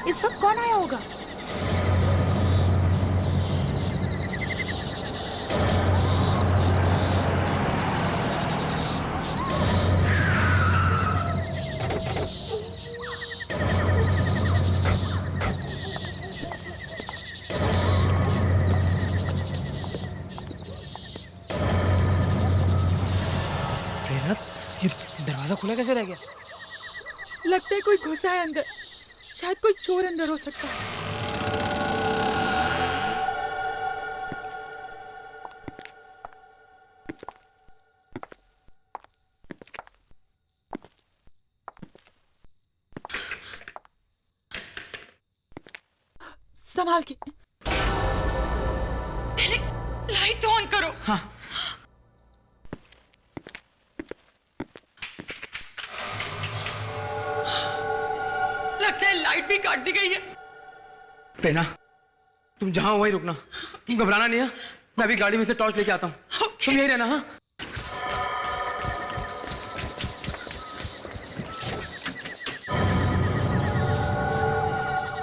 इस वक्त कौन आया होगा? दरवाजा खुला कैसे रह गया? लगता है कोई घुसा है अंदर। शायद कोई चोर अंदर हो सकता है। संभाल के। पहले लाइट तो ऑन करो। हाँ। लगता है लाइट भी काट दी गई है। प्रेरणा, तुम जहां हो वहीं रुकना। तुम घबराना नहीं है। मैं अभी गाड़ी में से टॉर्च लेके आता हूँ। तुम यहीं रहना। हाँ,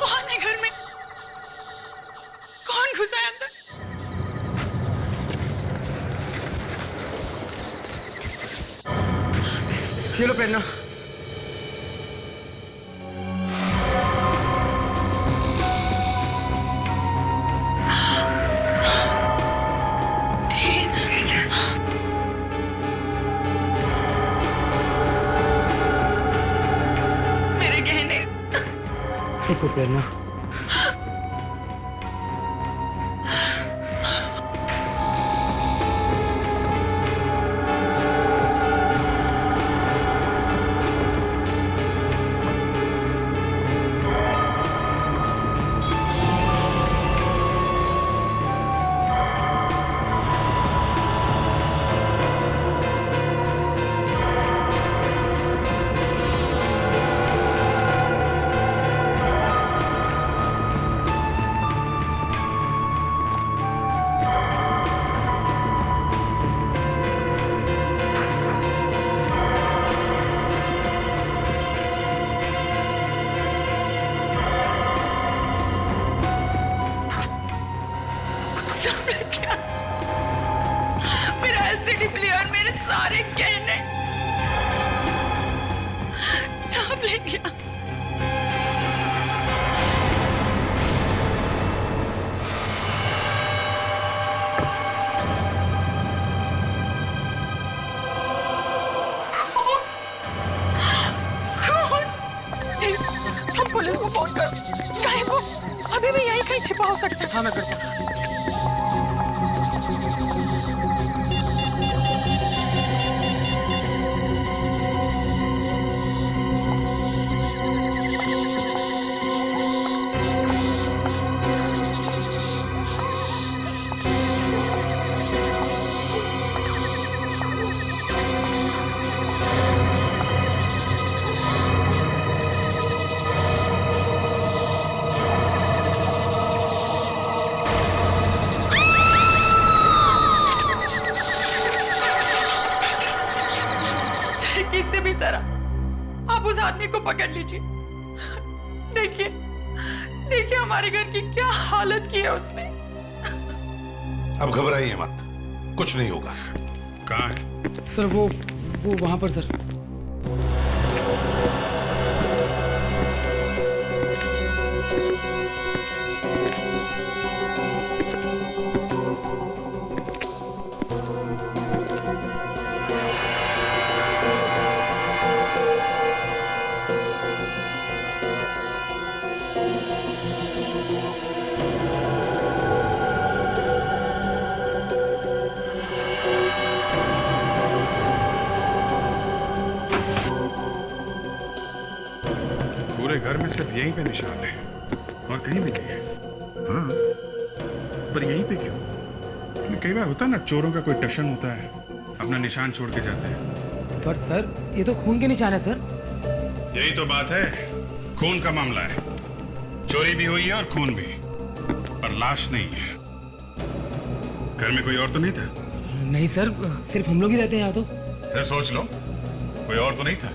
कौन है घर में? कौन घुसा है अंदर? ये लो प्रेरणा। देखो प्रेरणा, सारे गहने सब ले गया। हम पुलिस को फोन कर, चाहे वो अभी भी यहीं कहीं छिपा हो सकता है। हाँ मैं करता हूँ। किसी भी तरह आप उस आदमी को पकड़ लीजिए। देखिए देखिए हमारे घर की क्या हालत की है उसने। अब घबराइए मत, कुछ नहीं होगा। कहाँ है सर? वो वहां पर सर। पूरे घर में सिर्फ यहीं पे निशान है और कहीं भी नहीं है। हाँ, पर यहीं पे क्यों? कई बार होता है ना, चोरों का कोई टशन होता है, अपना निशान छोड़ के जाते हैं। पर सर ये तो खून के निशान है सर। यही तो बात है, खून का मामला है। चोरी भी हुई है और खून भी, पर लाश नहीं है। घर में कोई और तो नहीं था? नहीं सर, सिर्फ हम लोग ही रहते हैं यहाँ तो। फिर सोच लो, कोई और तो नहीं था।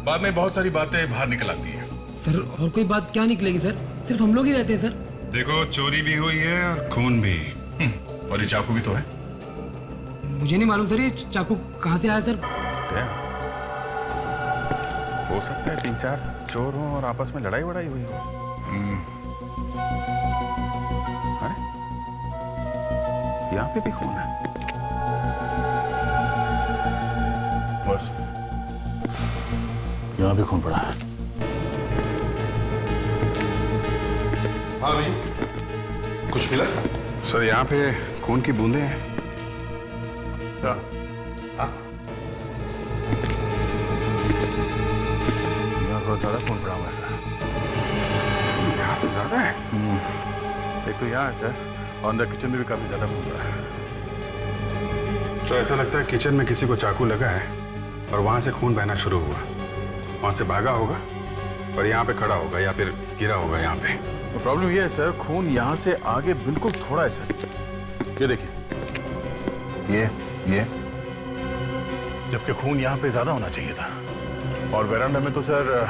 बाद में बहुत सारी बातें बाहर निकल आती है। सर और कोई बात क्या निकलेगी सर? सिर्फ हम लोग ही रहते हैं सर। देखो, चोरी भी हुई है और खून भी। और ये चाकू भी तो है। मुझे नहीं मालूम सर, ये चाकू कहाँ से आया सर? क्या हो सकता है 3-4 चोर हों और आपस में लड़ाई वड़ाई हुई हो। अरे यहाँ पे भी खून है। बस यहाँ भी खून पड़ा है। हाँ अभिजी, कुछ मिला? सर यहाँ पे खून की बूंदें हैं। क्या? हाँ, यहाँ थोड़ा ज्यादा खून पड़ा हुआ है। यहाँ तो ज्यादा है। एक तो यहाँ है सर, और अंदर किचन में भी काफी ज्यादा खून पड़ा है। तो ऐसा लगता है किचन में किसी को चाकू लगा है और वहां से खून बहना शुरू हुआ। वहां से भागा होगा और यहाँ पे खड़ा होगा या फिर गिरा होगा यहाँ पे। तो प्रॉब्लम ये है सर, खून यहाँ से आगे बिल्कुल थोड़ा है सर। ये देखिए, ये जबकि खून यहाँ पे ज्यादा होना चाहिए था। और वेरांडा में तो सर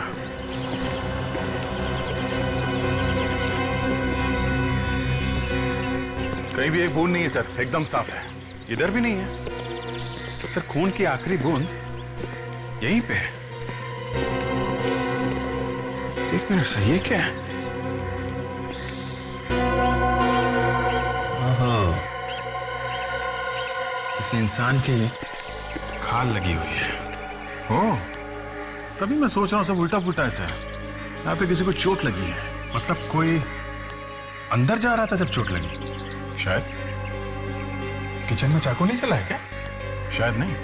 कहीं भी एक बूंद नहीं है सर, एकदम साफ है। इधर भी नहीं है। तो सर खून की आखिरी बूंद यहीं पे है। एक मिनट सर, ये क्या है? किसी इंसान की खाल लगी हुई है। ओह, तभी मैं सोच रहा हूँ सब उल्टा पुल्टा है सर। यहाँ पे किसी को चोट लगी है। मतलब कोई अंदर जा रहा था जब चोट लगी? शायद। किचन में चाकू नहीं चला है क्या? शायद नहीं।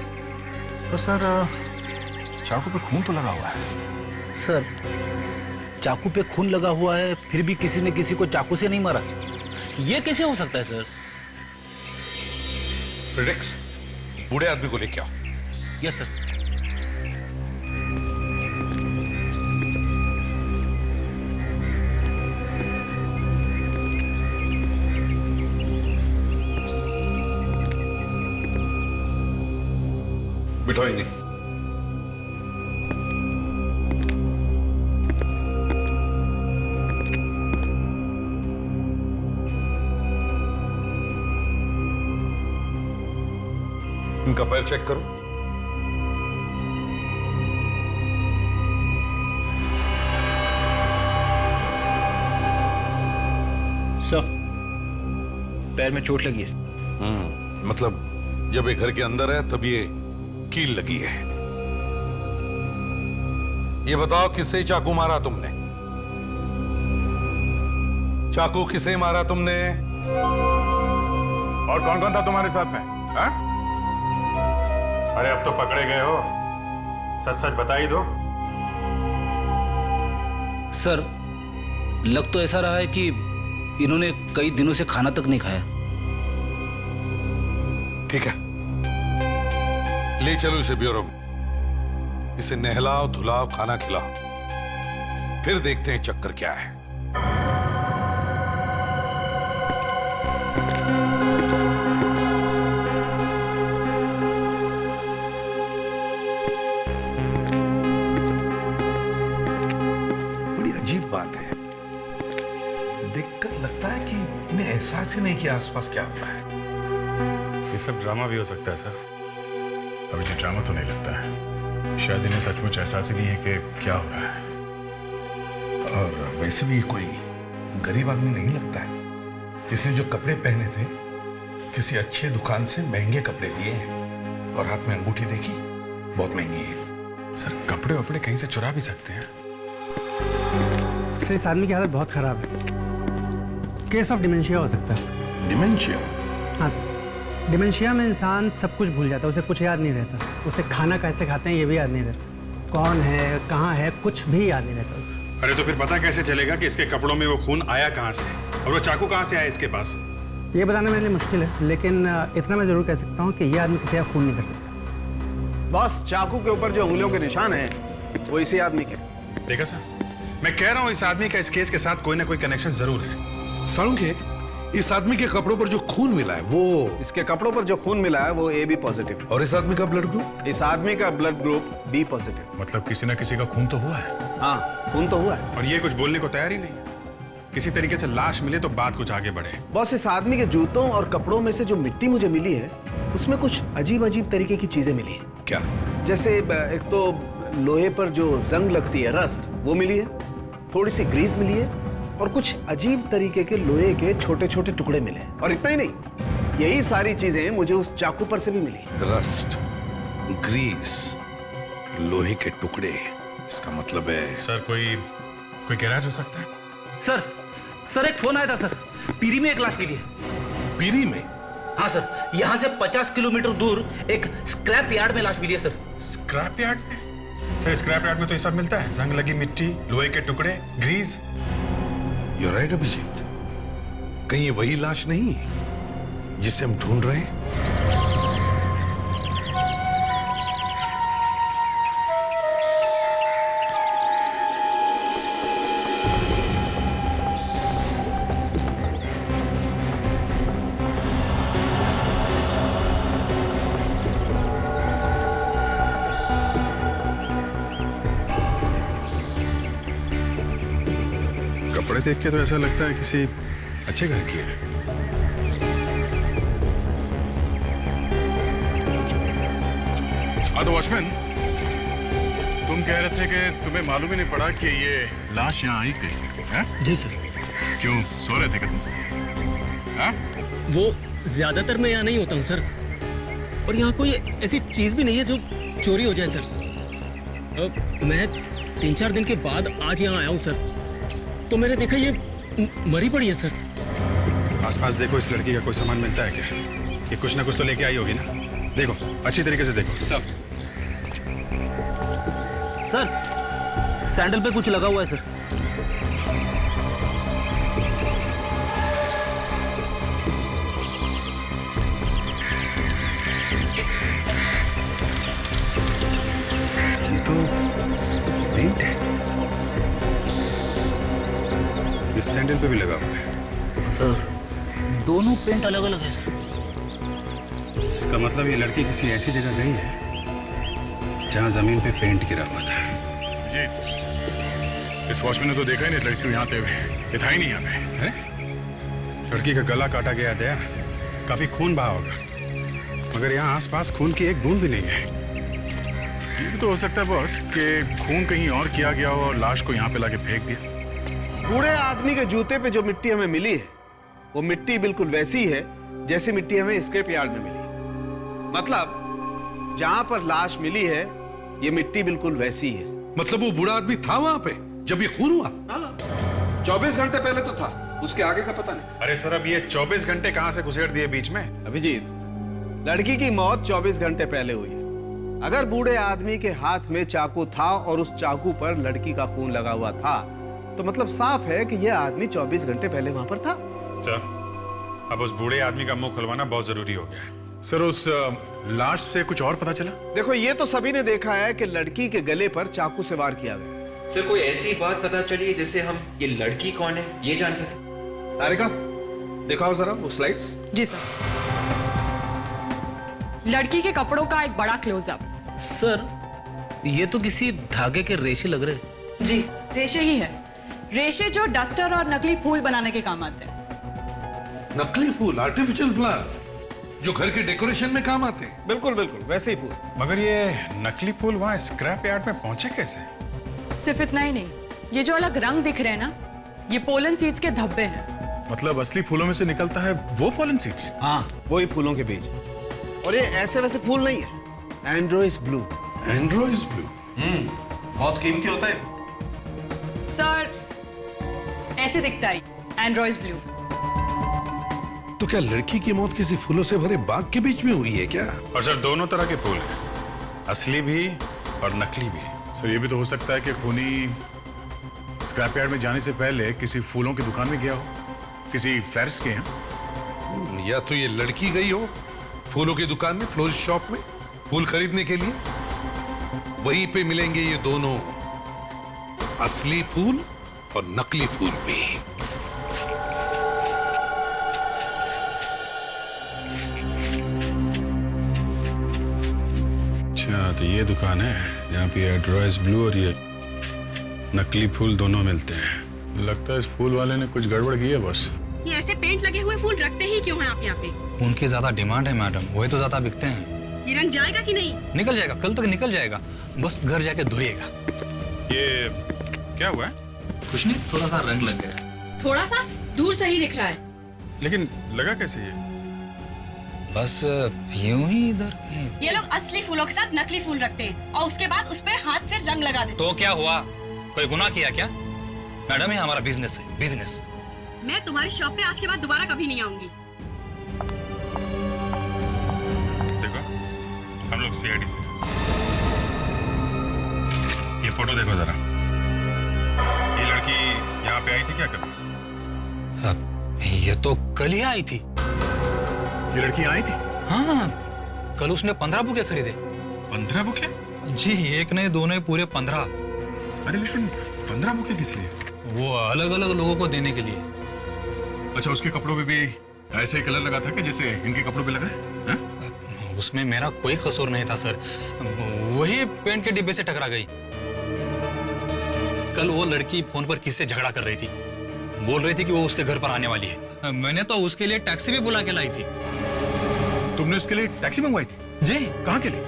तो सर चाकू पे खून तो लगा हुआ है। सर, चाकू पे खून लगा हुआ है, फिर भी किसी ने किसी को चाकू से नहीं मारा। ये कैसे हो सकता है सर? फ्रेडेक्स, बूढ़े आदमी को लेके आओ। Yes sir. बिठाओ इन्हें। इनका पैर चेक करो। सर, पैर में चोट लगी है। मतलब जब ये घर के अंदर है तब ये कील लगी है। ये बताओ किससे चाकू मारा तुमने? चाकू किसे मारा तुमने? और कौन कौन था तुम्हारे साथ में? हा? अरे अब तो पकड़े गए हो, सच सच बता ही दो। सर, लग तो ऐसा रहा है कि इन्होंने कई दिनों से खाना तक नहीं खाया। ठीक है, ले चलो इसे ब्यूरो में। इसे नहलाओ, धुलाओ, खाना खिलाओ, फिर देखते हैं चक्कर क्या है। बड़ी अजीब बात है, देखकर लगता है कि इन्हें एहसास ही नहीं कि आसपास क्या हो रहा है। ये सब ड्रामा भी हो सकता है सर। अभी जो ड्रामा तो नहीं लगता है, शायद इन्हें सचमुच एहसास ही नहीं है कि क्या हो रहा है। और वैसे भी कोई गरीब आदमी नहीं लगता है। इसने जो कपड़े पहने थे किसी अच्छे दुकान से महंगे कपड़े लिए हैं, और हाथ में अंगूठी देखी, बहुत महंगी है। सर कपड़े वपड़े कहीं से चुरा भी सकते हैं। सर, इस आदमी की हालत बहुत खराब है। केस ऑफ डिमेंशिया हो सकता है। डिमेंशिया? हाँ सर, डिमेंशिया में इंसान सब कुछ भूल जाता है, उसे कुछ याद नहीं रहता। उसे खाना कैसे खाते हैं ये भी याद नहीं रहता, कौन है कहाँ है कुछ भी याद नहीं रहता उसे। अरे तो फिर पता कैसे चलेगा कि इसके कपड़ों में वो खून आया कहाँ से और वो चाकू कहाँ से आया इसके पास? ये बताना मेरे लिए मुश्किल है, लेकिन इतना मैं जरूर कह सकता हूँ कि ये आदमी किसी का खून नहीं कर सकता। बॉस, चाकू के ऊपर जो उंगलियों के निशान हैं वो इसी आदमी के। देखा सर, मैं कह रहा हूँ इस आदमी का इस केस के साथ कोई ना कोई कनेक्शन जरूर है। सालुंखे, इस आदमी के कपड़ों पर जो खून मिला है वो, इसके कपड़ों पर जो खून मिला है वो AB पॉजिटिव। और इस आदमी का ब्लड ग्रुप? इस आदमी का ब्लड ग्रुप B पॉजिटिव। मतलब किसी ना किसी का खून तो हुआ है। हाँ, खून तो हुआ है। और ये कुछ बोलने को तैयार ही नहीं है। किसी तरीके से लाश मिले तो बात कुछ आगे बढ़े। बॉस, इस आदमी के जूतों और कपड़ों में से जो मिट्टी मुझे मिली है उसमें कुछ अजीब अजीब तरीके की चीजें मिली है। क्या? जैसे एक तो लोहे पर जो जंग लगती है, रस्ट, वो मिली है, थोड़ी सी ग्रीस मिली है और कुछ अजीब तरीके के लोहे के छोटे छोटे टुकड़े मिले हैं। और इतना ही नहीं, यही सारी चीजें मुझे उस चाकू पर से भी मिली। रस्ट, ग्रीस, लोहे के टुकड़े, इसका मतलब है सर कोई गैराज हो सकता है? सर एक फोन आया था सर, पीरी में एक लाश मिली है। पीरी में? हाँ सर, यहाँ से 50 किलोमीटर दूर एक स्क्रैप यार्ड में लाश मिली है सर। स्क्रैप यार्ड में? सर स्क्रैप यार्ड में तो ये सब मिलता है, जंग लगी मिट्टी, लोहे के टुकड़े, ग्रीस। You're right, Abhijit. कहीं ये वही लाश नहीं है जिसे हम ढूंढ रहे हैं? कपड़े देख के तो ऐसा लगता है किसी अच्छे घर की है। हाँ तो वॉचमैन, तुम कह रहे थे कि तुम्हें मालूम ही नहीं पड़ा कि ये लाश यहाँ आई कैसे? हैं? जी सर। क्यों, सो रहे थे क्या तुम? हाँ? वो ज्यादातर मैं यहाँ नहीं होता हूँ सर, और यहाँ कोई ऐसी चीज भी नहीं है जो चोरी हो जाए सर। मैं 3-4 दिन के बाद आज यहाँ आया हूँ सर, तो मैंने देखा ये मरी पड़ी है सर। आसपास देखो, इस लड़की का कोई सामान मिलता है क्या? ये कुछ ना कुछ तो लेके आई होगी ना? देखो, अच्छी तरीके से देखो सब। सर सैंडल पे कुछ लगा हुआ है सर। तो पेंट है, इस सैंडल पे भी लगा हुआ है। सर दोनों पेंट अलग अलग है सर। इसका मतलब ये लड़की किसी ऐसी जगह गई है जहां जमीन पे पेंट गिरा हुआ था। जी, इस वॉचमैन ने तो देखा ही नहीं इस लड़की को यहाँ पे, ये था ही नहीं यहाँ पे। है? लड़की का गला काटा गया दया, काफी खून बहा होगा, मगर यहाँ आसपास खून की एक बूंद भी नहीं है। ये भी तो हो सकता है बॉस कि खून कहीं और किया गया हो और लाश को यहाँ पे लाके फेंक दिया। बूढ़े आदमी के जूते पे जो मिट्टी हमें मिली है वो मिट्टी बिल्कुल वैसी है जैसी मिट्टी हमें स्क्रैप यार्ड में मिली। मतलब जहां पर लाश मिली है ये मिट्टी बिल्कुल वैसी है। मतलब वो बूढ़ा आदमी था वहां पे जब ये खून हुआ? 24 घंटे पहले तो था, उसके आगे का पता नहीं। अरे सर, अब ये 24 घंटे कहां से घुसेड़ दिए बीच में? अभिजीत, लड़की की मौत 24 घंटे पहले हुई है। अगर बूढ़े आदमी के हाथ में चाकू था और उस चाकू पर लड़की का खून लगा हुआ था तो मतलब साफ है कि यह आदमी 24 घंटे पहले वहां पर था। सर, अब उस बूढ़े आदमी का मुंह खुलवाना बहुत जरूरी हो गया है। सर, उस लाश से कुछ और पता चला? देखो, ये तो सभी ने देखा है कि लड़की के गले पर चाकू से वार किया गया। सर, कोई ऐसी बात पता चली है जिससे हम ये लड़की कौन है ये जान सके? तारिका, दिखाओ जरा वो स्लाइड्स। जी सर। लड़की के कपड़ों का एक बड़ा क्लोजअप। सर ये तो किसी धागे के रेशे लग रहे। जी, रेशे ही है। रेशे जो डस्टर और नकली फूल बनाने के काम आते हैं। नकली फूल, आर्टिफिशियल फ्लावर्स जो घर के डेकोरेशन में काम आते हैं। बिल्कुल बिल्कुल वैसे ही फूल। मगर ये नकली फूल वहां स्क्रैप यार्ड में पहुंचे कैसे? सिर्फ इतना ही नहीं, ये जो अलग रंग दिख रहे हैं ना, ये पोलन सीड्स के धब्बे हैं। मतलब असली फूलों में से निकलता है वो पोलन सीड्स? हाँ, वही फूलों के बीज। और ये ऐसे वैसे फूल नहीं है, एंड्रोइस ब्लू। एंड्रोइस ब्लू? बहुत कीमती होता है सर। ऐसे दिखता है एंड्रोइस ब्लू। तो क्या लड़की की मौत किसी फूलों से भरे बाग के बीच में हुई है क्या? और सर, दोनों तरह के फूल हैं, असली भी और नकली भी। सर, ये भी तो हो सकता है कि खूनी स्क्रैप यार्ड में जाने से पहले किसी फूलों की दुकान में गया हो, किसी फ्लैरिस्ट के यहाँ। या तो ये लड़की गई हो फूलों की दुकान में, फ्लोरिस्ट शॉप में फूल खरीदने के लिए, वहीं पे मिलेंगे ये दोनों, असली फूल और नकली फूल भी। अच्छा ये दुकान है यहाँ पे एड्रोइस ब्लू और ये नकली फूल दोनों मिलते हैं। लगता है इस फूल वाले ने कुछ गड़बड़ की है बस। ये ऐसे पेंट लगे हुए फूल रखते ही क्यों हैं आप यहाँ पे? उनकी ज्यादा डिमांड है मैडम, वही तो ज्यादा बिकते हैं। ये रंग जाएगा कि नहीं? निकल जाएगा, कल तक निकल जाएगा, बस घर जाके धोइएगा। ये क्या हुआ है? कुछ नहीं, थोड़ा सा रंग लग गया। थोड़ा सा दूर से ही दिख रहा है। लेकिन लगा कैसे ये? बस यूं ही इधर कहीं। ये लोग असली फूलों के साथ नकली फूल रखते हैं और उसके बाद उस पे हाथ से रंग लगा देते। तो क्या हुआ, कोई गुनाह किया क्या? मैडम ये हमारा बिजनेस है, बिजनेस। मैं तुम्हारी शॉप पे आज के बाद दोबारा कभी नहीं आऊंगी। देखो हम लोग सीआईडी से। ये फोटो देखो जरा। ये लड़की यहाँ पे आई थी क्या कभी? ये तो कल ही आई थी। ये लड़की आई थी? हाँ, कल उसने 15 बुके खरीदे। 15 बुके? जी, एक नहीं दो नहीं, पूरे 15। अरे लेकिन 15 बुके किस लिए? वो अलग अलग लोगों को देने के लिए। अच्छा, उसके कपड़ों पे भी ऐसे ही कलर लगा था कि जैसे इनके कपड़ों पे लगा है? उसमें मेरा कोई कसूर नहीं था सर, वही पेंट के डिब्बे से टकरा गई। कल वो लड़की फोन पर किससे झगड़ा कर रही थी, बोल रही थी कि वो उसके घर पर आने वाली है। मैंने तो उसके लिए टैक्सी भी बुला के लाई थी। तुमने उसके लिए टैक्सी मंगवाई थी? जी। कहाँ के लिए?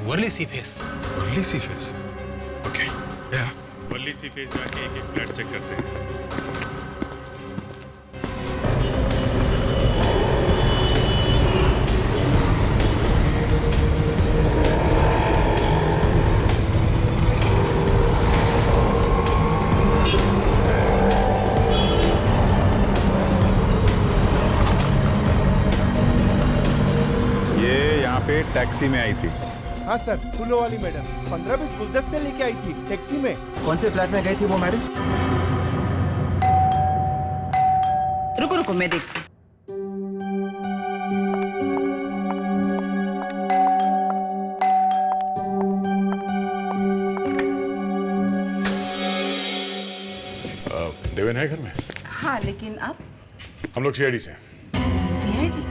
वर्ली सी फेस। वर्ली सी फेस, ओके। वर्ली सी फेस जाके एक एक फ्लैट चेक करते हैं। टैक्सी में आई थी। हाँ सर, फूलों वाली मैडम 15-20 गुलदस्ते लेके आई थी टैक्सी में। कौन से फ्लैट में गई थी वो मैडम? रुको रुको मैं देखती। देवेन है घर में? हाँ, लेकिन आप? हम लोग सीआईडी से। सीआईडी?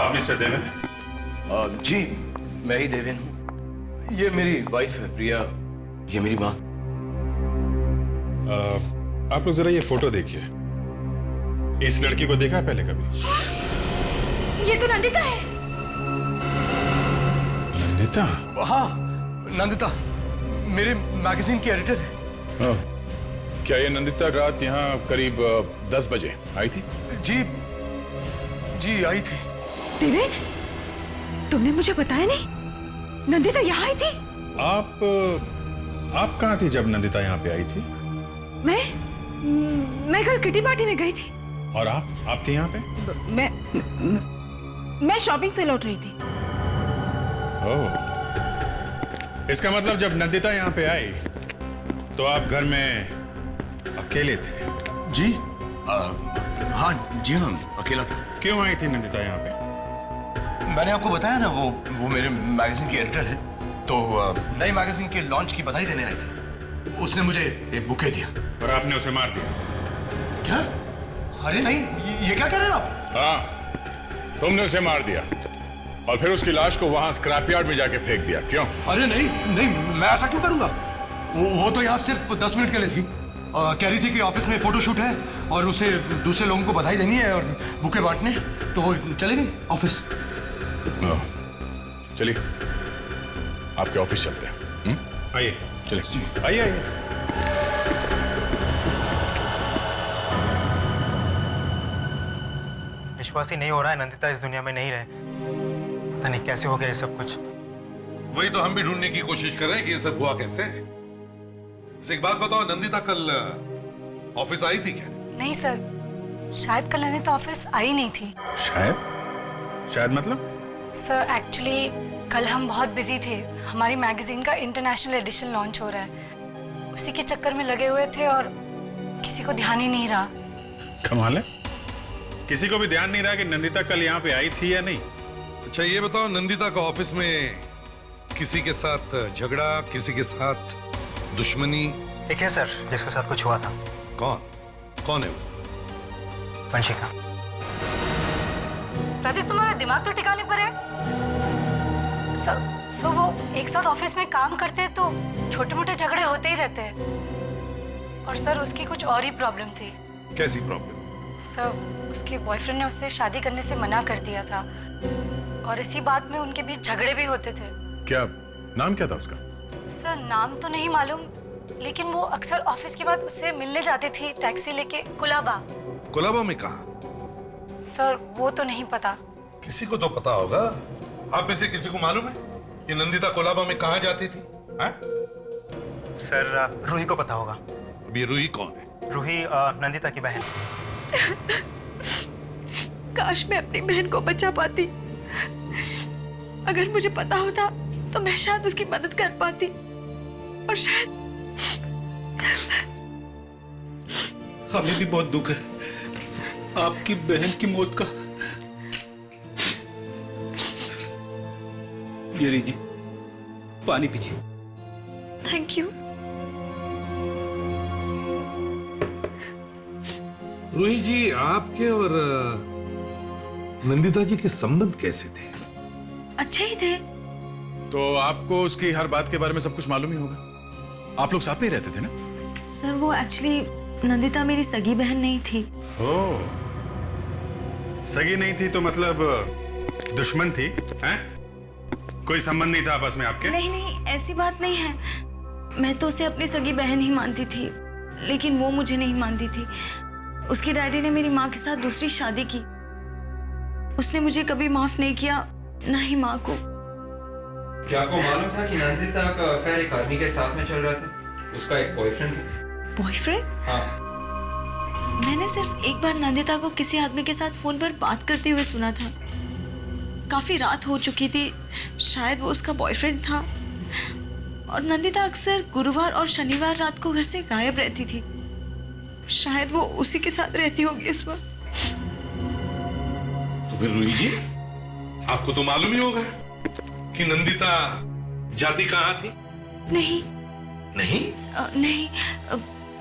आप मिस्टर देवेन? जी, मैं ही देवेन हूँ। ये मेरी वाइफ है प्रिया, ये मेरी माँ। आप लोग जरा ये फोटो देखिए। इस लड़की को देखा है पहले कभी? ये तो नंदिता है। नंदिता? हाँ, नंदिता मेरे मैगजीन की एडिटर है। क्या ये नंदिता रात यहाँ करीब 10 बजे आई थी? जी आई थी। देवेन, तुमने मुझे बताया नहीं, नंदिता यहाँ आई थी? आप कहाँ थी जब नंदिता यहाँ पे आई थी? मैं कल किटी पार्टी में गई थी। और आप थी यहाँ पे? मैं शॉपिंग से लौट रही थी। ओह, इसका मतलब जब नंदिता यहाँ पे आई तो आप घर में अकेले थे? जी हाँ, अकेला था। क्यों आई थी नंदिता यहाँ पे? मैंने आपको बताया ना, वो मेरे मैगजीन की एडिटर है, तो नई मैगजीन के लॉन्च की बधाई देने आई थी। उसने मुझे एक बुके दिया। और आपने उसे मार दिया? क्या? अरे नहीं, ये क्या कह रहे हैं आप? हाँ, तुमने उसे मार दिया और फिर उसकी लाश को वहां स्क्रैप यार्ड में जाके फेंक दिया। क्यों? अरे नहीं, मैं ऐसा क्यों करूंगा? वो तो यहाँ सिर्फ 10 मिनट के लिए थी। कह रही थी कि ऑफिस में फोटोशूट है और उसे दूसरे लोगों को बधाई देनी है और बुके बांटने, तो वो चली गई ऑफिस। चलिए आपके ऑफिस चलते हैं। आइए, चलिए आइए। विश्वास ही नहीं हो रहा है नंदिता इस दुनिया में नहीं रहे। पता नहीं कैसे हो गया ये सब कुछ। वही तो हम भी ढूंढने की कोशिश कर रहे हैं कि ये सब हुआ कैसे। एक बात बताओ, नंदिता कल ऑफिस आई थी क्या? नहीं सर, शायद कल नंदिता ऑफिस आई नहीं थी। शायद मतलब? सर एक्चुअली कल हम बहुत बिजी थे, हमारी मैगजीन का इंटरनेशनल एडिशन लॉन्च हो रहा है, उसी के चक्कर में लगे हुए थे और किसी को ध्यान ही नहीं रहा। कमाल है, किसी को भी ध्यान नहीं रहा कि नंदिता कल यहाँ पे आई थी या नहीं। अच्छा ये बताओ, नंदिता का ऑफिस में किसी के साथ झगड़ा, किसी के साथ दुश्मनी? एक है सर जिसके साथ कुछ हुआ था। कौन है वो? वंशिका, प्रतीक तुम्हारा दिमाग तो ठिकाने पर है। सर वो एक साथ ऑफिस में काम करते हैं तो छोटे मोटे झगड़े होते ही रहते हैं। और सर उसकी कुछ और ही प्रॉब्लम थी। कैसी प्रॉब्लम? सर उसके बॉयफ्रेंड ने उससे शादी करने से मना कर दिया था और इसी बात में उनके बीच झगड़े भी होते थे। क्या नाम क्या था उसका? सर नाम तो नहीं मालूम, लेकिन वो अक्सर ऑफिस के बाद उससे मिलने जाती थी टैक्सी लेके कुलाबा। कुलाबा में कहाँ? सर वो तो नहीं पता। किसी को तो पता होगा। आप में से किसी को मालूम है कि नंदिता कोलाबा में कहाँ जाती थी? सर रूही को पता होगा। अभी रूही कौन है? रूही नंदिता की बहन। काश मैं अपनी बहन को बचा पाती। अगर मुझे पता होता तो मैं शायद उसकी मदद कर पाती और शायद। हमें भी बहुत दुख है आपकी बहन की मौत का। ये लीजिए पानी पीजिए। Thank you. रूही जी, आपके और नंदिता जी के संबंध कैसे थे? अच्छे ही थे। तो आपको उसकी हर बात के बारे में सब कुछ मालूम ही होगा। आप लोग साथ में ही रहते थे ना? सर वो एक्चुअली नंदिता मेरी सगी बहन नहीं थी। ओह, सगी नहीं थी तो मतलब दुश्मन थी? हैं? कोई संबंध नहीं था आपस में आपके? नहीं नहीं, ऐसी बात नहीं है। मैं तो उसे अपनी सगी बहन ही मानती थी, लेकिन वो मुझे नहीं मानती थी। उसके डैडी ने मेरी माँ के साथ दूसरी शादी की। उसने मुझे कभी माफ नहीं किया, ना ही माँ को। क्या आपको मालूम था कि नंदिता का अफेयर एक आदमी के साथ में चल रहा था? उसका एक बॉयफ्रेंड था। बॉयफ्रेंड? हाँ। मैंने सिर्फ एक बार नंदिता को किसी आदमी के साथ फोन पर बात करते हुए सुना था। काफी रात हो चुकी थी, शायद वो उसका बॉयफ्रेंड था। और नंदिता अक्सर गुरुवार और शनिवार रात को घर से गायब रहती थी। शायद वो उसी के साथ रहती होगी उस वक्त। तो फिर रूही जी, आपको तो मालूम ही होगा कि नंदिता जाती कहाँ थी? नहीं नहीं? नहीं,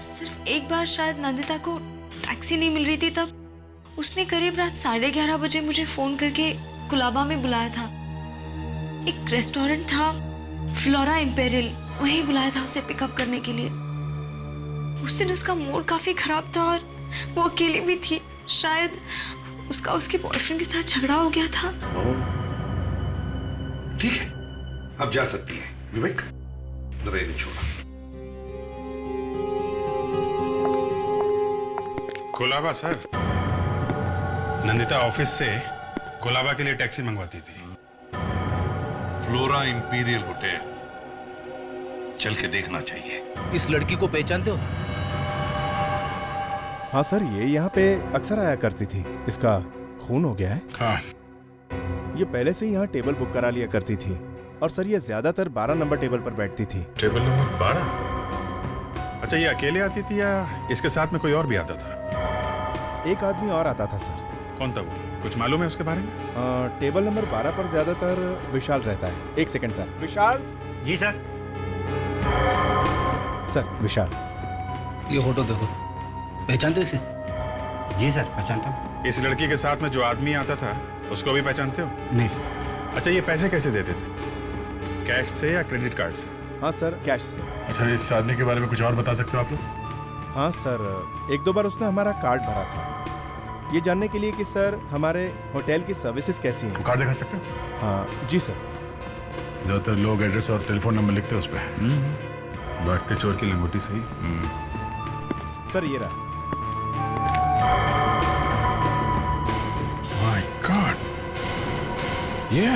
सिर्फ एक बार शायद नंदिता को टैक्सी नहीं मिल रही थी, तब उसने करीब रात 11:30 बजे मुझे फोन करके कुलाबा में बुलाया था। एक रेस्टोरेंट था, फ्लोरा इंपेरियल, वहीं बुलाया था उसे पिकअप करने के लिए। उस दिन उसका मूड काफी खराब था और वो अकेली भी थी। शायद उसका उसके बॉयफ्रेंड के साथ झगड़ा हो गया था। ठीक है, अब जा सकती है। विवेक, जरा इन्हें छोड़ा। कोलाबा सर, नंदिता ऑफिस से कोलाबा के लिए टैक्सी मंगवाती थी। फ्लोरा इंपीरियल होटल, चल के देखना चाहिए। इस लड़की को पहचानते हो? हाँ सर, ये यहाँ पे अक्सर आया करती थी। इसका खून हो गया है। हाँ। ये पहले से ही यहाँ टेबल बुक करा लिया करती थी और सर ये ज्यादातर 12 नंबर टेबल पर बैठती थी। Table number 12? अच्छा, ये अकेले आती थी या इसके साथ में कोई और भी आता था? एक आदमी और आता था सर। कौन था वो? कुछ मालूम है उसके बारे में? टेबल नंबर 12 पर ज्यादातर विशाल रहता है। एक सेकंड सर। विशाल। जी सर। सर विशाल, ये फोटो देखो, पहचानते हो इसे? जी सर, पहचानता हूँ। इस लड़की के साथ में जो आदमी आता था उसको भी पहचानते हो? नहीं सर। अच्छा, ये पैसे कैसे देते थे? कैश से या क्रेडिट कार्ड से? हाँ सर, कैश से। अच्छा, इस आदमी के बारे में कुछ और बता सकते हो आप लोग? हाँ सर, 1-2 बार उसने हमारा कार्ड भरा था, ये जानने के लिए कि सर हमारे होटल की सर्विसेज कैसी हैं। कार्ड दिखा सकते हो? हाँ जी सर। ज्यादातर लोग एड्रेस और टेलीफोन नंबर लिखते हैं उस पर। भागते चोर की लंगोटी सही। सर ये रहा। माय गॉड, ये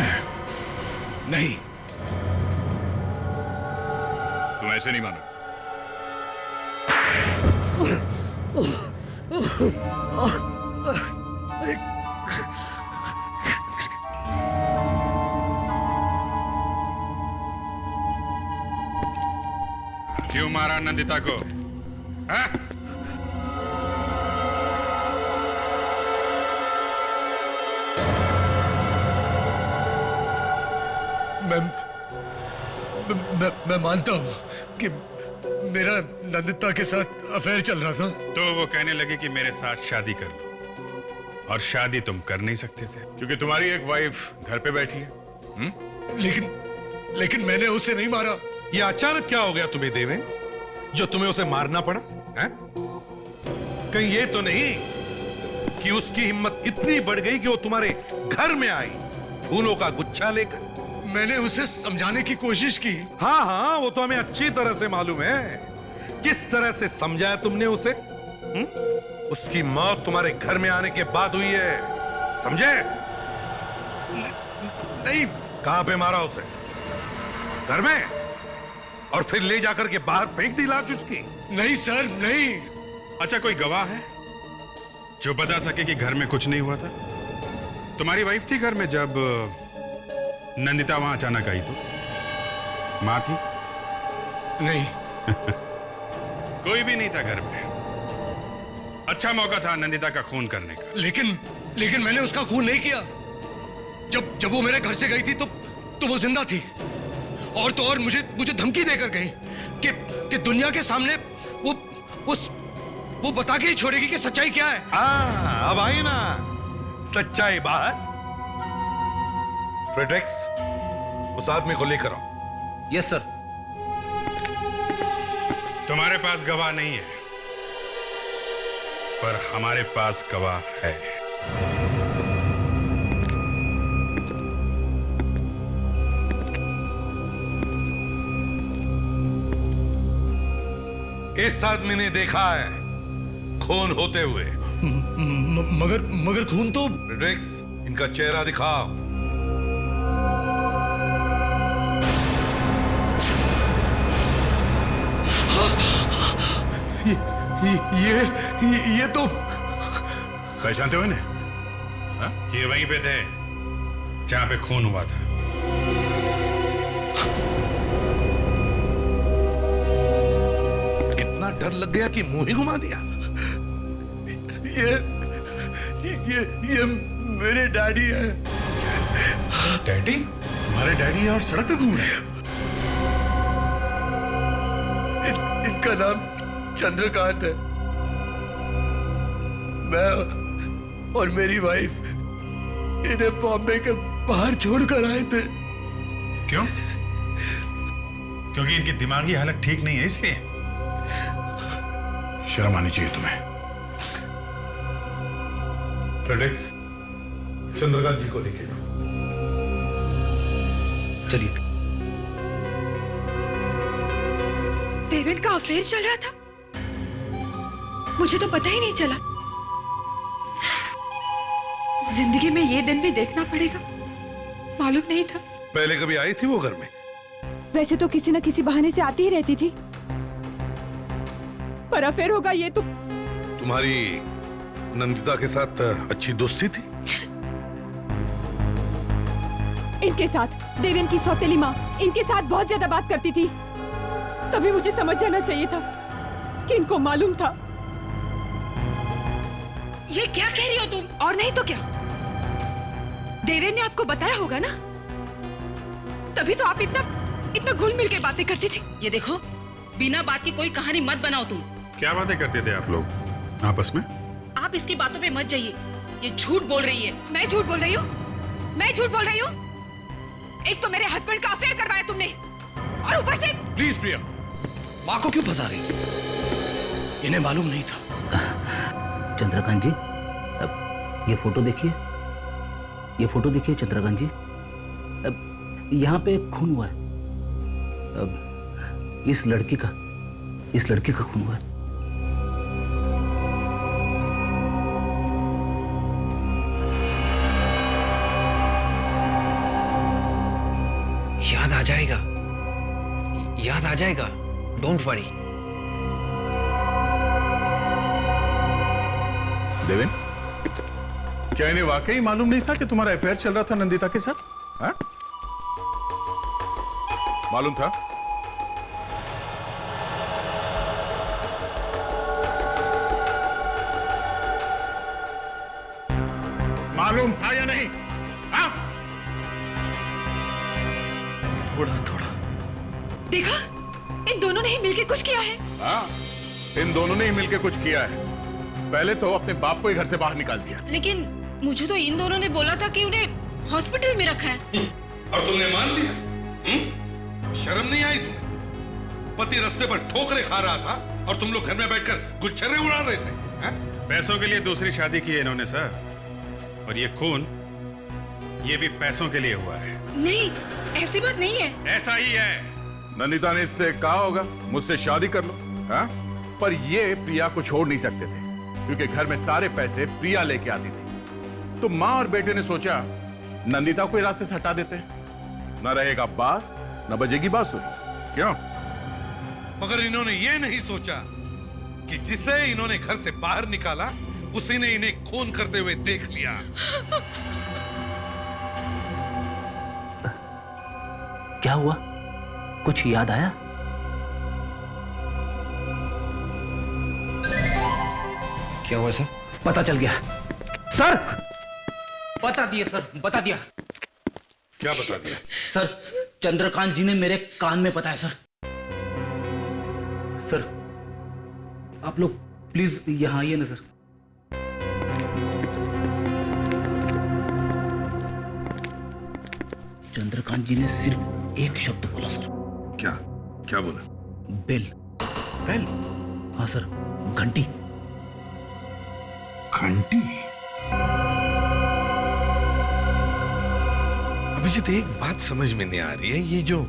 नहीं, तुम ऐसे नहीं मानो। क्यों मारा नंदिता को? हाँ? मैं मानता हूँ कि मेरा नंदिता के साथ अफेयर चल रहा था। तो वो कहने लगी कि मेरे साथ शादी कर लो, और शादी तुम कर नहीं सकते थे क्योंकि तुम्हारी एक वाइफ घर पे बैठी है। लेकिन मैंने उसे नहीं मारा। ये अचानक क्या हो गया तुम्हें देवे, जो तुम्हें उसे मारना पड़ा है? कहीं ये तो नहीं कि उसकी हिम्मत इतनी बढ़ गई कि वो तुम्हारे घर में आई फूलों का गुच्छा लेकर? मैंने उसे समझाने की कोशिश की। हाँ हाँ, वो तो हमें अच्छी तरह से मालूम है। किस तरह से समझाया तुमने उसे? उसकी मौत तुम्हारे घर में आने के बाद हुई है, समझे? नहीं। कहां पे मारा उसे? घर में? और फिर ले जाकर के बाहर फेंक दी लाश उसकी? नहीं सर, नहीं। अच्छा, कोई गवाह है जो बता सके कि घर में कुछ नहीं हुआ था? तुम्हारी वाइफ थी घर में जब नंदिता वहां अचानक आई तो? मां थी? नहीं। कोई भी नहीं था घर में। अच्छा मौका था नंदिता का खून करने का। लेकिन मैंने उसका खून नहीं किया। जब वो मेरे घर से गई थी तो वो जिंदा थी। और तो और मुझे धमकी देकर गई कि दुनिया के सामने वो बता के ही छोड़ेगी कि सच्चाई क्या है। अब आई ना सच्चाई बाहर। फ्रेडरिक्स, उस आदमी को लेकर आओ। Yes sir. तुम्हारे पास गवाह नहीं है, पर हमारे पास गवाह है। इस आदमी ने देखा है खून होते हुए। मगर खून तो। फ्रेडरिक्स, इनका चेहरा दिखाओ। ये तो पहचानते हो इन्हें? ये वहीं पे थे जहां पे खून हुआ था। इतना डर लग गया कि मुंह ही घुमा दिया। ये मेरे डैडी है। डैडी? तुम्हारे डैडी है और सड़क पे घूम रहे हैं? इनका नाम चंद्रकांत है। मैं और मेरी वाइफ इन्हें बॉम्बे के बाहर छोड़कर आए थे। क्यों? क्योंकि इनकी दिमागी हालत ठीक नहीं है इसलिए? शर्म आनी चाहिए तुम्हें। फ्रेडरिक्स, चंद्रकांत जी को लेके चलिए। देवेन का अफेयर चल रहा था, मुझे तो पता ही नहीं चला। जिंदगी में ये दिन भी देखना पड़ेगा, मालूम नहीं था। पहले कभी आई थी वो घर में? वैसे तो किसी न किसी बहाने से आती ही रहती थी, पर अफेयर होगा ये तो। तुम्हारी नंदिता के साथ अच्छी दोस्ती थी? इनके साथ, देवेन की सौतेली माँ इनके साथ बहुत ज्यादा बात करती थी। तभी मुझे समझ जाना चाहिए था कि इनको मालूम था। ये क्या कह रही हो तुम? और नहीं तो क्या, देवेन ने आपको बताया होगा ना, तभी तो आप इतना घुल मिल के बातें करती थी। ये देखो, बिना बात की कोई कहानी मत बनाओ तुम। क्या बातें करते थे आप लोग आपस में? आप इसकी बातों पे मत जाइए, ये झूठ बोल रही है। मैं झूठ बोल रही हूँ? मैं झूठ बोल रही हूँ? एक तो मेरे हस्बैंड का अफेयर करवाया तुमने, और ऊपर से। प्लीज प्रिया, माँ को क्यों फंसा रही? इन्हें मालूम नहीं था। चंद्रकांत जी, अब ये फोटो देखिए। ये फोटो देखिए चंद्रकांत जी, अब यहाँ पे खून हुआ है। अब इस लड़की का खून हुआ है। याद आ जाएगा, डोंट वरी। देवेन, क्या इन्हें वाकई मालूम नहीं था कि तुम्हारा अफेयर चल रहा था नंदिता के साथ? हाँ? मालूम था? मालूम था या नहीं? हाँ? थोड़ा देखा, इन दोनों ने ही मिलके कुछ किया है। हाँ, इन दोनों ने ही मिलके कुछ किया है। पहले तो अपने बाप को ही घर से बाहर निकाल दिया। लेकिन मुझे तो इन दोनों ने बोला था कि उन्हें हॉस्पिटल में रखा है। और तुमने मान लिया? शर्म नहीं आई तुम्हें? पति रास्ते पर ठोकरे खा रहा था और तुम लोग घर में बैठकर गुच्छर्रे उड़ा रहे थे। पैसों के लिए दूसरी शादी की है इन्होंने सर, और ये खून ये भी पैसों के लिए हुआ है। नहीं, ऐसी बात नहीं है। ऐसा ही है। नंदिता ने इससे कहा होगा मुझसे शादी कर लो, हाँ? पर ये प्रिया को छोड़ नहीं सकते थे क्योंकि घर में सारे पैसे प्रिया लेके आती थी। तो माँ और बेटे ने सोचा नंदिता को रास्ते से हटा देते हैं, न रहेगा बास न बजेगी बांसुरी। क्यों? मगर इन्होंने ये नहीं सोचा कि जिसे इन्होंने घर से बाहर निकाला उसी ने इन्हें खून करते हुए देख लिया। क्या हुआ? कुछ याद आया? क्या हुआ सर? पता चल गया सर। बता दिया सर, बता दिया। क्या बता दिया? सर, चंद्रकांत जी ने मेरे कान में बताया सर। सर, आप लोग प्लीज यहां आइए ना सर। चंद्रकांत जी ने सिर्फ एक शब्द बोला सर। क्या? क्या बोला? बेल। बेल? हाँ सर, घंटी। घंटी? अभिजीत, एक बात समझ में नहीं आ रही है, ये जो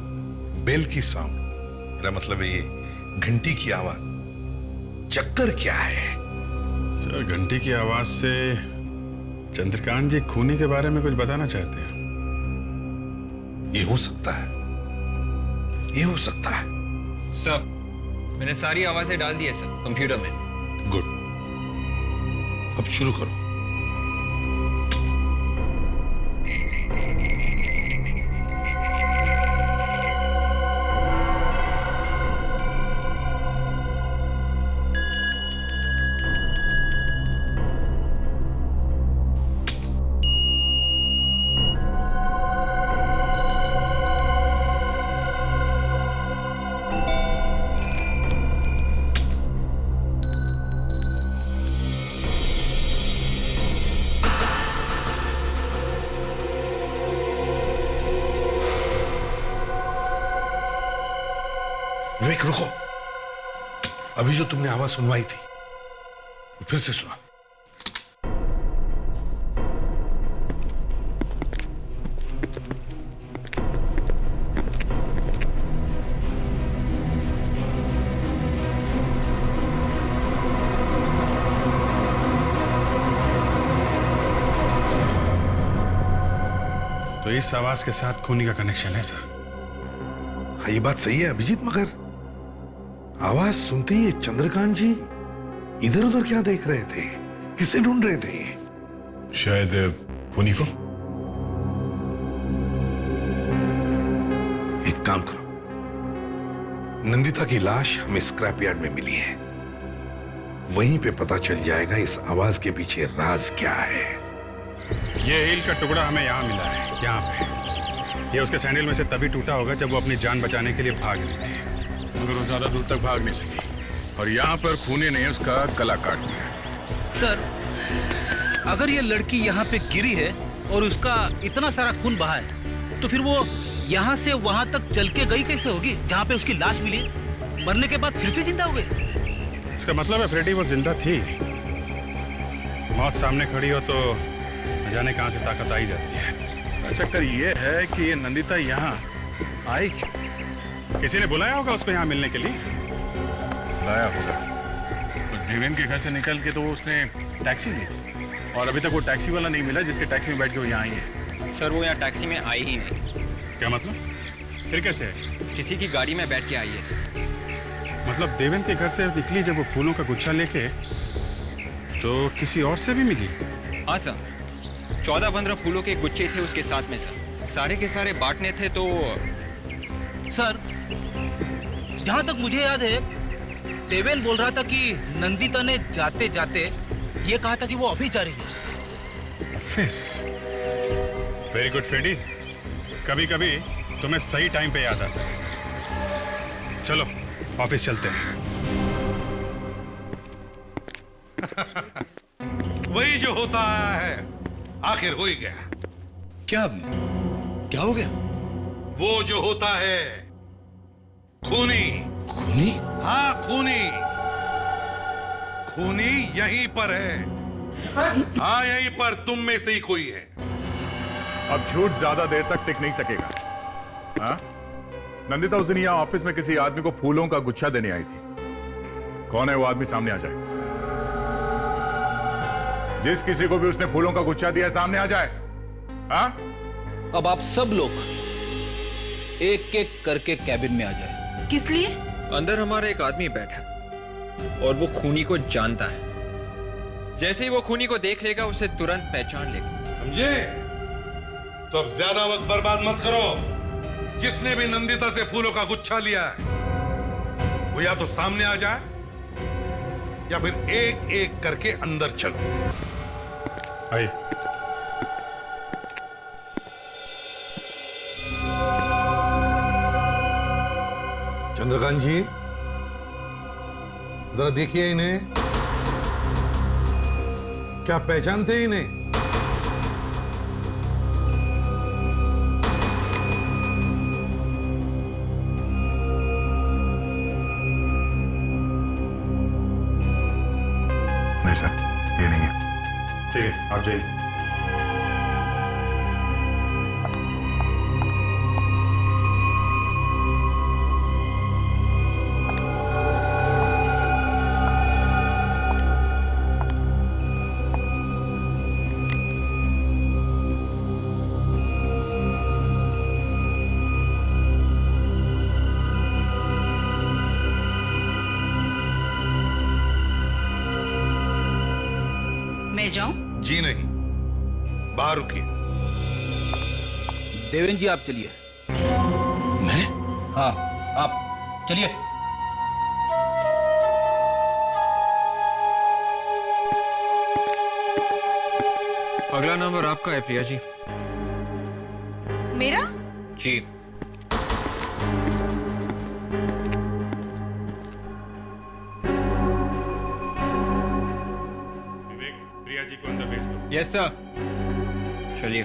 बेल की साउंड, मेरा मतलब है ये घंटी की आवाज, चक्कर क्या है? सर, घंटी की आवाज से चंद्रकांत जी खूनी के बारे में कुछ बताना चाहते हैं। ये हो सकता है, ये हो सकता है। सर, मैंने सारी आवाजें डाल दी है सर कंप्यूटर में। गुड, अब शुरू करो। विवेक, रुको। अभी जो तुमने आवाज सुनवाई थी वो फिर से सुना। तो इस आवाज के साथ खूनी का कनेक्शन है सर। हाँ, ये बात सही है अभिजीत, मगर आवाज सुनते ही चंद्रकांत जी इधर उधर क्या देख रहे थे? किसे ढूंढ रहे थे? शायद खूनी को। एक काम करो, नंदिता की लाश हमें स्क्रैप यार्ड में मिली है, वहीं पे पता चल जाएगा इस आवाज के पीछे राज क्या है। ये हील का टुकड़ा हमें यहाँ मिला है, यहाँ पे। ये उसके सैंडल में से तभी टूटा होगा जब वो अपनी जान बचाने के लिए भाग रही थी, मगर वो ज्यादा दूर तक भाग नहीं सकी और यहाँ पर खूनी ने उसका गला काट दिया। सर, अगर ये लड़की यहाँ पे गिरी है और उसका इतना सारा खून बहा है, तो फिर वो यहाँ से वहां तक चल के गई कैसे होगी जहाँ पे उसकी लाश मिली? मरने के बाद फिर से जिंदा हो गई? इसका मतलब है फ्रेडी वो जिंदा थी। मौत सामने खड़ी हो तो न जाने कहां से ताकत आई जाती है। चक्कर ये है कि ये नंदिता यहाँ आई क्यों? किसी ने बुलाया होगा उसको यहाँ मिलने के लिए। लाया होगा तो देवेन के घर से निकल के तो उसने टैक्सी ली थी और अभी तक वो टैक्सी वाला नहीं मिला जिसके टैक्सी में बैठ के वो यहाँ आई है। सर, वो यहाँ टैक्सी में आई ही नहीं। क्या मतलब? फिर कैसे है? किसी की गाड़ी में बैठ के आई है सर। मतलब देवेन के घर से निकली जब वो फूलों का गुच्छा लेके, तो किसी और से भी मिली? हाँ सर, 14-15 फूलों के गुच्छे थे उसके साथ में सर। सारे के सारे बांटने थे तो। सर, जहां तक मुझे याद है, देवेन बोल रहा था कि नंदिता ने जाते जाते ये कहा था कि वो ऑफिस जा रही है। ऑफिस? वेरी गुड फ्रेडी, कभी कभी तुम्हें सही टाइम पे याद आता है। चलो ऑफिस चलते हैं। वही जो होता आया है आखिर हो ही गया। क्या हो गया? वो जो होता है खूनी। खूनी? हाँ खूनी। खूनी यहीं पर है। हाँ यहीं पर तुम में से ही कोई है। अब झूठ ज्यादा देर तक टिक नहीं सकेगा। हाँ? नंदिता उस दिन यहाँ ऑफिस में किसी आदमी को फूलों का गुच्छा देने आई थी। कौन है वो आदमी, सामने आ जाए। जिस किसी को भी उसने फूलों का गुच्छा दिया सामने आ जाए। हाँ? अब आप सब लोग एक एक करके कैबिन में आ जाए। किस लिए? अंदर हमारा एक आदमी बैठा और वो खूनी को जानता है। जैसे ही वो खूनी को देख लेगा उसे तुरंत पहचान लेगा। समझे? तो अब ज्यादा वक्त बर्बाद मत करो। जिसने भी नंदिता से फूलों का गुच्छा लिया है वो या तो सामने आ जाए या फिर एक एक करके अंदर चलो। आइए। चंद्रकांत जी जरा देखिए इन्हें। क्या पहचानते हैं इन्हें? नहीं सर, ये नहीं है। ठीक है, आप जाइए। मैं जाऊं? जी नहीं, बाहर रुकिए। देवेंद्र जी आप चलिए। मैं? हाँ आप चलिए। अगला नंबर आपका है प्रिया जी। मेरा? जी। प्रिया जी को अंदर भेज दो। Yes sir. चलिए।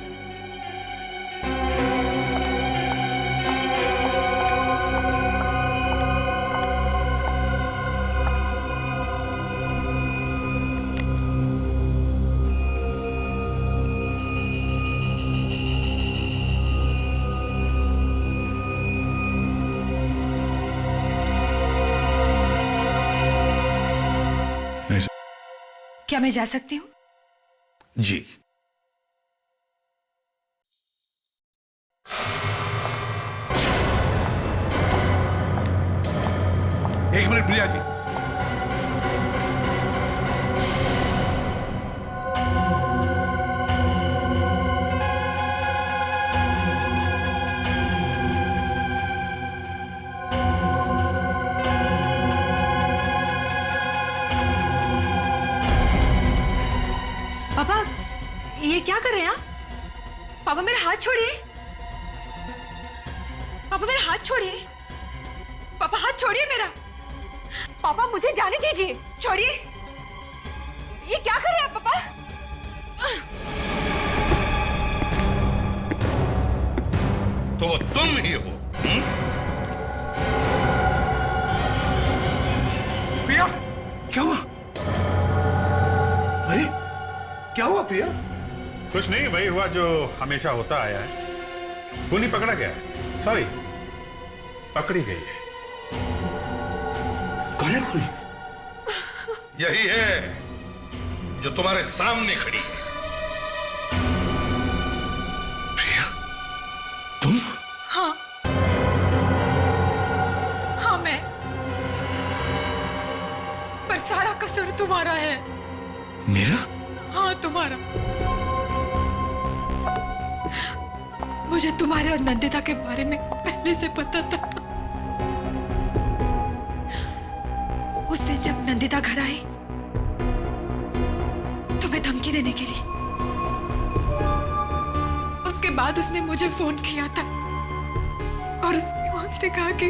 क्या मैं जा सकती हूँ? जी। एक मिनट प्रिया जी। पापा ये क्या कर रहे हैं आप? पापा मेरा हाथ छोड़िए। पापा मेरा हाथ छोड़िए। पापा हाथ छोड़िए मेरा। पापा मुझे जाने दीजिए। छोड़िए। ये क्या कर रहे हैं आप पापा? तो वो तुम ही हो। प्रिया, क्या हुआ? अरे क्या हुआ प्रिया? कुछ नहीं, वही हुआ जो हमेशा होता आया है। खूनी पकड़ा गया है। सॉरी, पकड़ी गई है। कौन है खूनी? यही है जो तुम्हारे सामने खड़ी है। प्रिया, तुम? हाँ हाँ मैं। पर सारा कसूर तुम्हारा है। मेरा? हाँ तुम्हारा। मुझे तुम्हारे और नंदिता के बारे में पहले से पता था। उसने जब नंदिता घर आई तुम्हें धमकी देने के लिए, उसके बाद उसने मुझे फोन किया था और उसने मुझसे कहा कि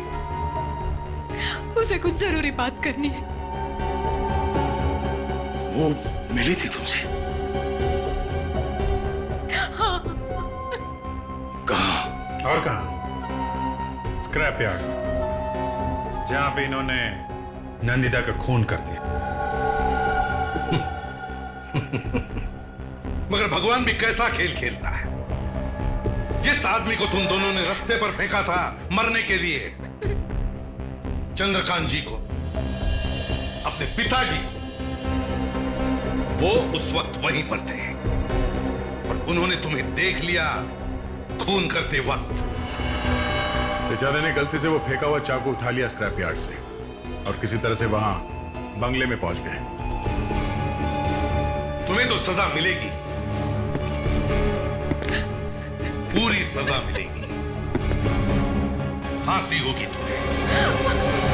उसे कुछ जरूरी बात करनी है। वो मिली थी तुमसे? हाँ। कहाँ? और कहाँ? स्क्रैप यार्ड, जहां पे इन्होंने नंदिता का खून कर दिया। मगर भगवान भी कैसा खेल खेलता है। जिस आदमी को तुम दोनों ने रास्ते पर फेंका था मरने के लिए, चंद्रकांत जी को, अपने पिताजी, वो उस वक्त वहीं पर थे और उन्होंने तुम्हें देख लिया खून करते वक्त। बेचारे ने गलती से वो फेंका हुआ चाकू उठा लिया स्क्रैप यार्ड से और किसी तरह से वहां बंगले में पहुंच गए। तुम्हें तो सजा मिलेगी, पूरी सजा मिलेगी, फांसी होगी तुम्हें।